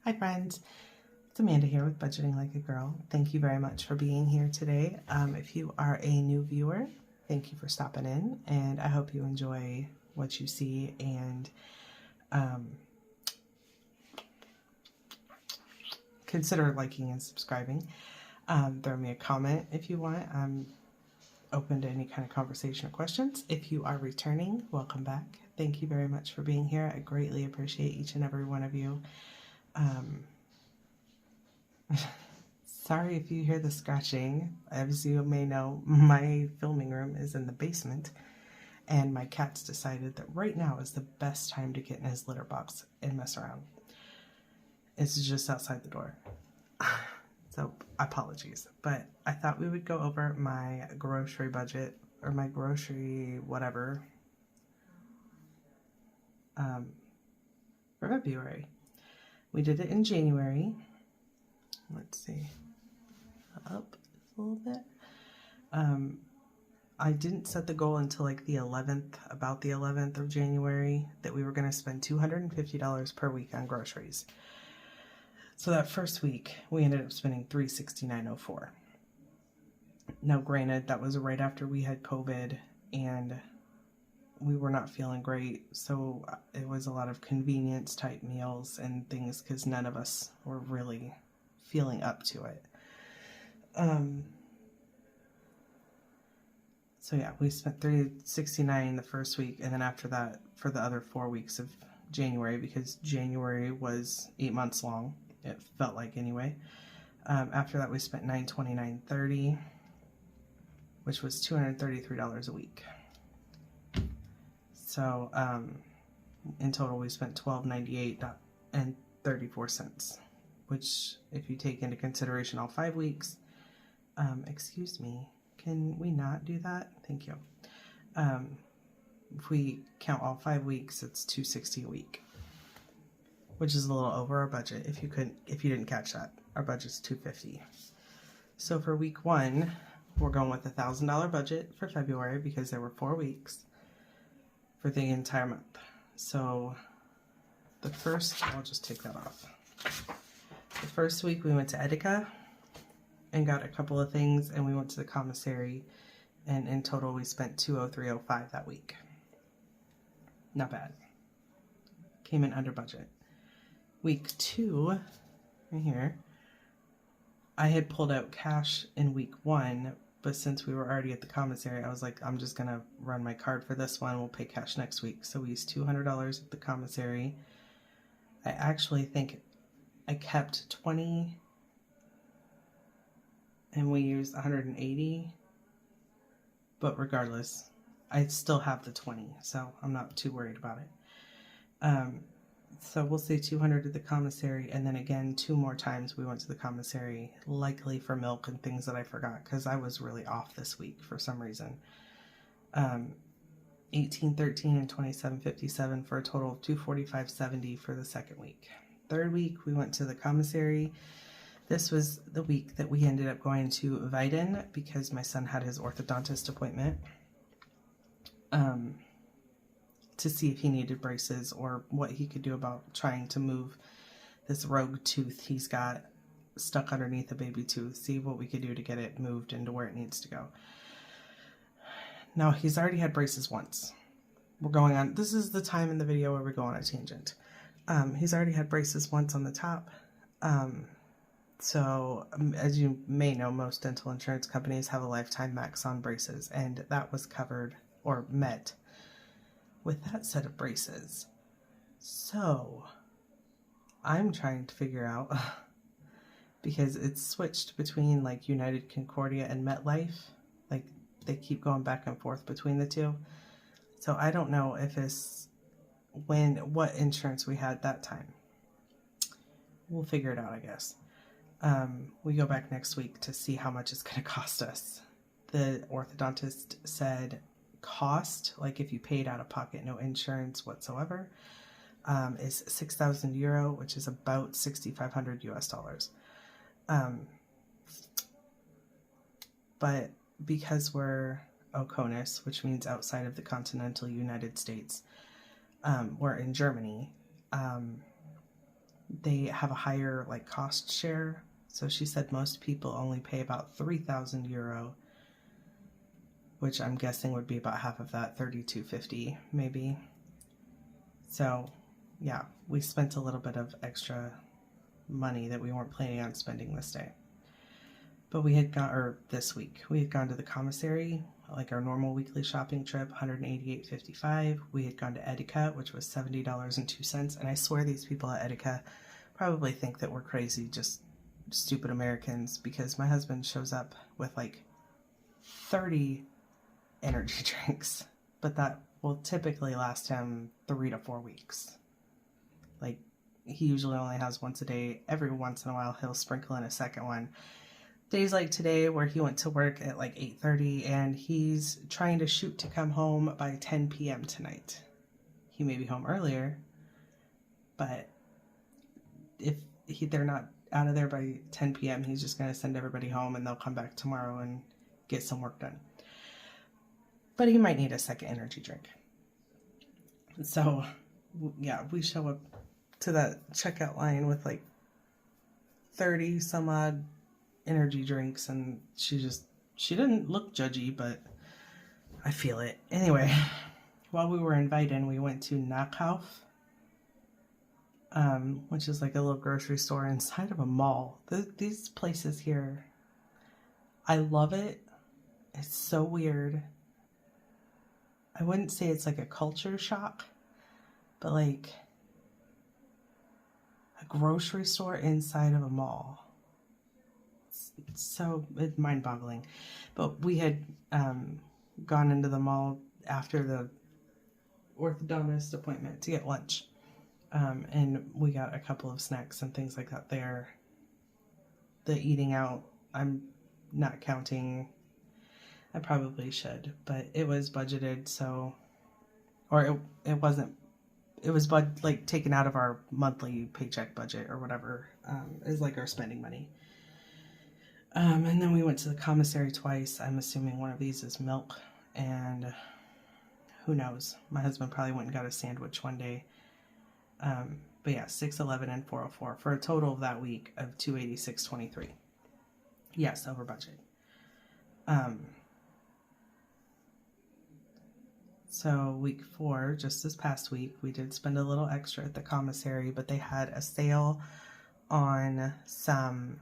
Hi friends, it's Amanda here with Budgeting Like a Girl. Thank you very much for being here today. If you are a new viewer, thank you for stopping in, and I hope you enjoy what you see, and consider liking and subscribing. Throw me a comment if you want. I'm open to any kind of conversation or questions. If you are returning, welcome back. Thank you very much for being here. I greatly appreciate each and every one of you. Sorry if you hear the scratching. As you may know, my filming room is in the basement, and my cat's decided that right now is the best time to get in his litter box and mess around. It's just outside the door. So apologies, but I thought we would go over my grocery budget, or my grocery whatever, for February. We did it in January. Let's see, up a little bit. I didn't set the goal until like the 11th, about the 11th of January, that we were going to spend $250 per week on groceries. So that first week, we ended up spending $369.04. Now, granted, that was right after we had COVID, and we were not feeling great, so it was a lot of convenience type meals and things because none of us were really feeling up to it. So yeah, we spent $369 the first week, and then after that for the other 4 weeks of January, because January was 8 months long. It felt like anyway. After that, we spent $929.30, which was $233 a week. So in total, we spent $1298.34, which, if you take into consideration all 5 weeks, excuse me, can we not do that? Thank you. If we count all 5 weeks, it's $260 a week, which is a little over our budget. If you didn't catch that, our budget's $250. So for week 1, we're going with a $1,000 budget for February because there were 4 weeks for the entire month. So the first, I'll just take that off. The first week we went to Edeka and got a couple of things, and we went to the commissary, and in total we spent $203.05 that week. Not bad. Came in under budget. Week 2, right here, I had pulled out cash in week 1, but since we were already at the commissary, I was like, I'm just going to run my card for this one. We'll pay cash next week. So we used $200 at the commissary. I actually think I kept 20, and we used 180, but regardless, I still have the 20, so I'm not too worried about it. So we'll say 200 at the commissary, and then again 2 more times we went to the commissary, likely for milk and things that I forgot because I was really off this week for some reason. 1813 and 2757 for a total of 245.70 for the second week. Third week we went to the commissary. This was the week that we ended up going to Vidin because my son had his orthodontist appointment. To see if he needed braces or what he could do about trying to move this rogue tooth he's got stuck underneath a baby tooth. See what we could do to get it moved into where it needs to go. Now, he's already had braces once. This is the time in the video where we go on a tangent. He's already had braces once on the top. So as you may know, most dental insurance companies have a lifetime max on braces, and that was covered or met with that set of braces. So I'm trying to figure out, because it's switched between like United Concordia and MetLife, like they keep going back and forth between the two. So I don't know if it's what insurance we had that time. We'll figure it out, I guess. We go back next week to see how much it's going to cost us. The orthodontist said cost, like if you paid out of pocket, no insurance whatsoever, is €6,000, which is about $6,500. But because we're Oconus, which means outside of the continental United States, we're in Germany, they have a higher like cost share. So she said most people only pay about 3,000 euro, which I'm guessing would be about half of that, 32.50 maybe. So yeah, we spent a little bit of extra money that we weren't planning on spending this day. But we had gone, or this week, we had gone to the commissary, like our normal weekly shopping trip, $188.55. We had gone to Edeka, which was $70.02. And I swear these people at Edeka probably think that we're crazy, just stupid Americans, because my husband shows up with like 30 energy drinks, but that will typically last him 3 to 4 weeks. Like, he usually only has once a day. Every once in a while, he'll sprinkle in a second one. Days like today where he went to work at like 8:30 and he's trying to shoot to come home by 10 p.m. tonight. He may be home earlier, but if they're not out of there by 10 p.m., he's just going to send everybody home and they'll come back tomorrow and get some work done. But he might need a second energy drink. So, yeah, we show up to that checkout line with like 30 some odd energy drinks, and she didn't look judgy, but I feel it. Anyway, while we were in Weiden, we went to Nachkauf, which is like a little grocery store inside of a mall. These places here, I love it. It's so weird. I wouldn't say it's like a culture shock, but like a grocery store inside of a mall. It's mind-boggling. But we had gone into the mall after the orthodontist appointment to get lunch, and we got a couple of snacks and things like that there. The eating out, I'm not counting. I probably should, but it was budgeted, so, or it wasn't. It was like taken out of our monthly paycheck budget or whatever, is like our spending money. And then we went to the commissary twice. I'm assuming one of these is milk, and who knows? My husband probably went and got a sandwich one day. But yeah, 611 and 404 for a total of that week of 286.23. Yes, over budget. So week 4, just this past week, we did spend a little extra at the commissary, but they had a sale on some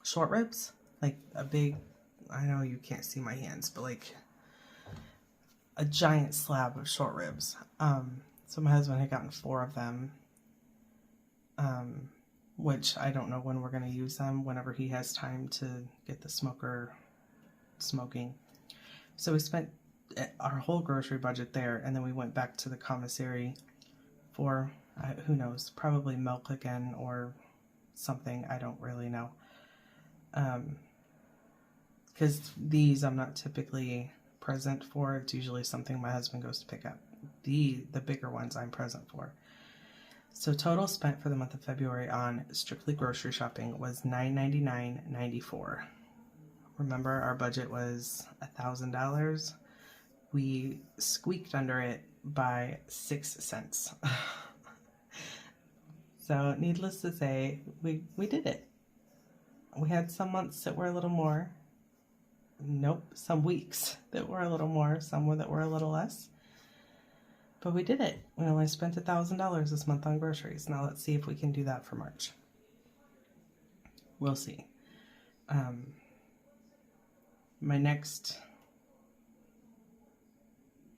short ribs, like a big, I know you can't see my hands, but like a giant slab of short ribs. So my husband had gotten 4 of them, which I don't know when we're going to use them, whenever he has time to get the smoker smoking. So we spent our whole grocery budget there, and then we went back to the commissary for, who knows, probably milk again or something, I don't really know. Because these I'm not typically present for. It's usually something my husband goes to pick up. The bigger ones I'm present for. So total spent for the month of February on strictly grocery shopping was $999.94. Remember, our budget was $1,000. We squeaked under it by 6 cents. So needless to say, we did it. We had some months that were a little more. Nope, some weeks that were a little more, some that were a little less. But we did it. We only spent $1,000 this month on groceries. Now let's see if we can do that for March. We'll see. My next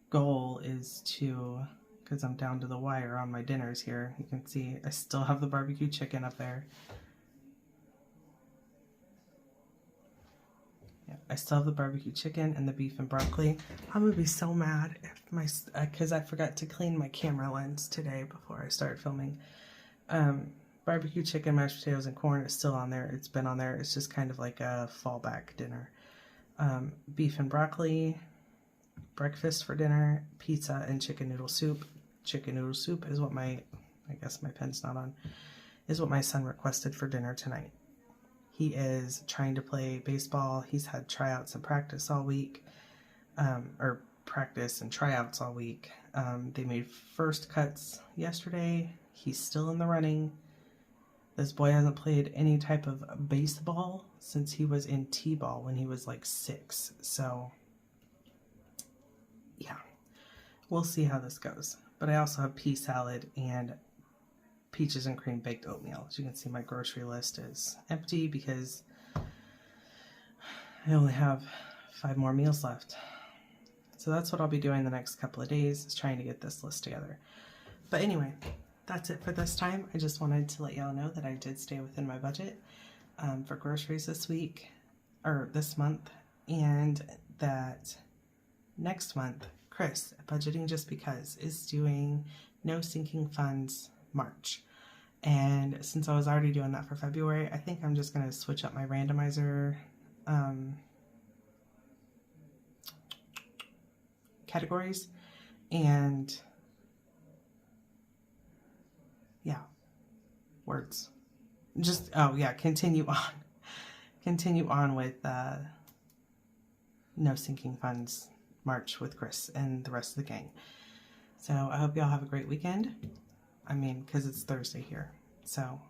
goal is to, because I'm down to the wire on my dinners here, you can see I still have the barbecue chicken up there. Yeah, I still have the barbecue chicken and the beef and broccoli. I'm gonna be so mad if because I forgot to clean my camera lens today before I start filming. Barbecue chicken, mashed potatoes, and corn is still on there. It's been on there. It's just kind of like a fallback dinner. Beef and broccoli, breakfast for dinner, pizza, and chicken noodle soup. Chicken noodle soup is what I guess my pen's not on, is what my son requested for dinner tonight. He is trying to play baseball. He's had tryouts and practice all week, or practice and tryouts all week. They made first cuts yesterday. He's still in the running. This boy hasn't played any type of baseball since he was in T-ball when he was like 6. So, yeah, we'll see how this goes. But I also have pea salad and peaches and cream baked oatmeal. As you can see, my grocery list is empty because I only have 5 more meals left. So that's what I'll be doing the next couple of days, is trying to get this list together. But anyway, that's it for this time. I just wanted to let y'all know that I did stay within my budget for groceries this week, or this month, and that next month, Chris, Budgeting Just Because, is doing No Sinking Funds March. And since I was already doing that for February, I think I'm just going to switch up my randomizer categories, and yeah, words. Just, oh yeah, continue on with No Sinking Funds March with Chris and the rest of the gang. So I hope y'all have a great weekend. I mean, because it's Thursday here. So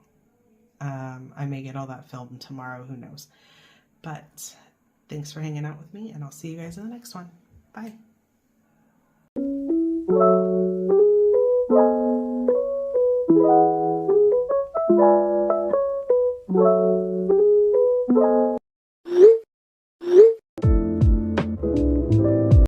I may get all that filmed tomorrow, who knows. But thanks for hanging out with me, and I'll see you guys in the next one. Bye.